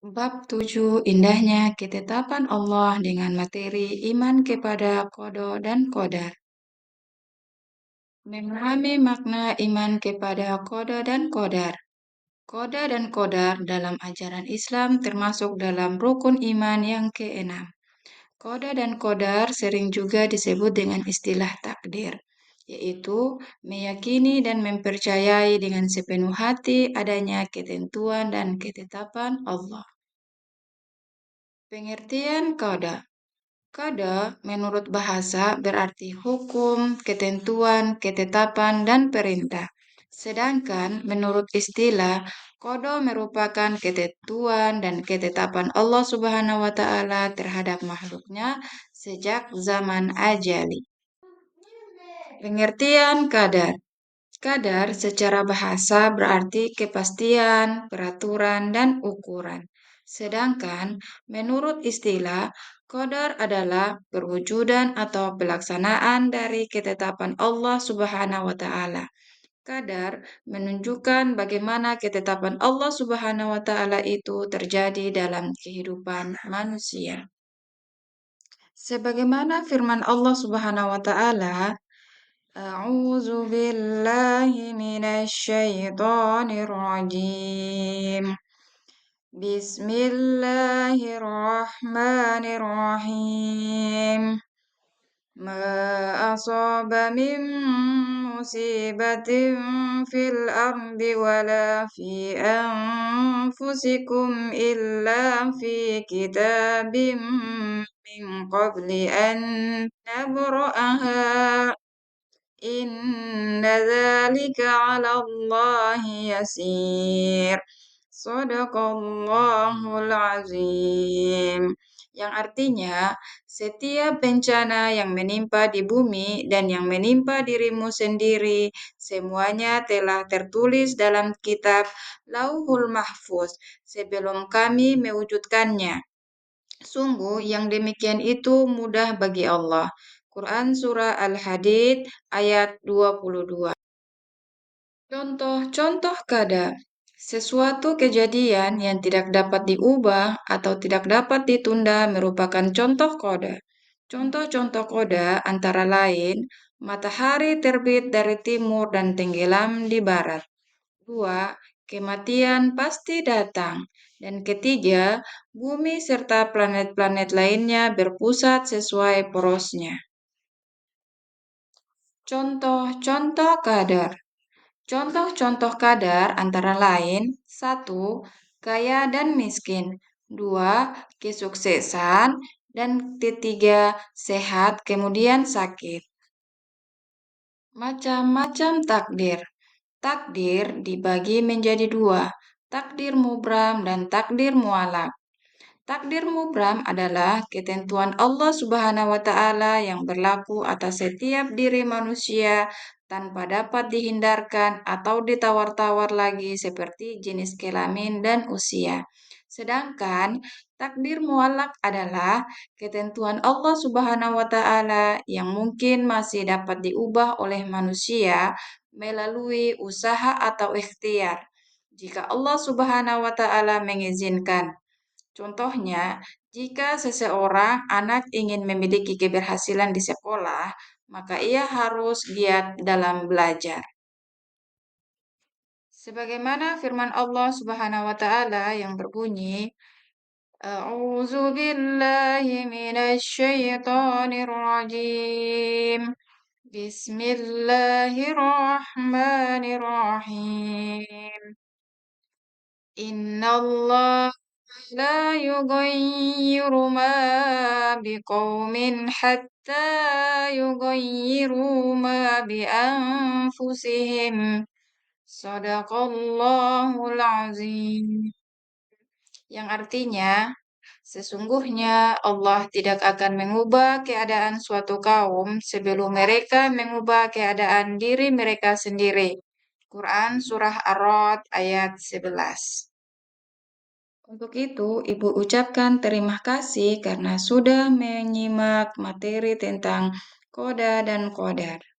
Bab 7 indahnya ketetapan Allah dengan materi iman kepada qada dan qadar. Memahami makna iman kepada qada dan qadar. Qada dan qadar dalam ajaran Islam termasuk dalam rukun iman yang keenam. Qada dan qadar sering juga disebut dengan istilah takdir, yaitu meyakini dan mempercayai dengan sepenuh hati adanya ketentuan dan ketetapan Allah. Pengertian qada. Qada menurut bahasa berarti hukum, ketentuan, ketetapan, dan perintah. Sedangkan menurut istilah, qada merupakan ketentuan dan ketetapan Allah Subhanahu wa Ta'ala terhadap makhluknya sejak zaman ajali. Pengertian qadar. Qadar secara bahasa berarti kepastian, peraturan, dan ukuran. Sedangkan menurut istilah, qadar adalah perwujudan atau pelaksanaan dari ketetapan Allah Subhanahu wa Ta'ala. Qadar menunjukkan bagaimana ketetapan Allah Subhanahu wa Ta'ala itu terjadi dalam kehidupan manusia. Sebagaimana firman Allah Subhanahu wa Ta'ala, A'udzu billahi minasyaitonir rajim. Bismillahirrahmanirrahim. Ma asaba min musibatin fil ardi wala fi anfusikum illa fi kitabim min qabli an nabra'aha. Inna dzalika 'ala Allahi yasir. Shadaqallahul azim. Yang artinya, setiap bencana yang menimpa di bumi dan yang menimpa dirimu sendiri, semuanya telah tertulis dalam kitab Lauhul Mahfuz sebelum kami mewujudkannya. Sungguh yang demikian itu mudah bagi Allah. Quran Surah Al-Hadid ayat 22. Contoh-contoh qada. Sesuatu kejadian yang tidak dapat diubah atau tidak dapat ditunda merupakan contoh qada. Contoh-contoh qada antara lain, matahari terbit dari timur dan tenggelam di barat. 2. Kematian pasti datang. Dan ketiga, bumi serta planet-planet lainnya berpusat sesuai porosnya. Contoh-contoh qadar. Contoh-contoh qadar antara lain 1. Kaya dan miskin. 2. Kesuksesan. Dan ketiga, sehat kemudian sakit. Macam-macam takdir. Takdir dibagi menjadi dua, takdir mubram dan takdir mualak. Takdir mubram adalah ketentuan Allah Subhanahu wa Ta'ala yang berlaku atas setiap diri manusia tanpa dapat dihindarkan atau ditawar-tawar lagi seperti jenis kelamin dan usia. Sedangkan takdir mualak adalah ketentuan Allah Subhanahu wa Ta'ala yang mungkin masih dapat diubah oleh manusia melalui usaha atau ikhtiar. Jika Allah Subhanahu wa Ta'ala mengizinkan. Contohnya, jika seseorang anak ingin memiliki keberhasilan di sekolah, maka ia harus giat dalam belajar. Sebagaimana firman Allah Subhanahu wa Ta'ala yang berbunyi, A'udzu billahi minasyaitonir rajim. Bismillahirrahmanirrahim. Innallah la yughayyiru ma biqaumin hatta yughayyiru ma bi anfusihim. Shadaqallahul azim. Yang artinya, sesungguhnya Allah tidak akan mengubah keadaan suatu kaum sebelum mereka mengubah keadaan diri mereka sendiri. Quran Surah Ar-Ra'd ayat 11. Untuk itu, Ibu ucapkan terima kasih karena sudah menyimak materi tentang qada dan qadar.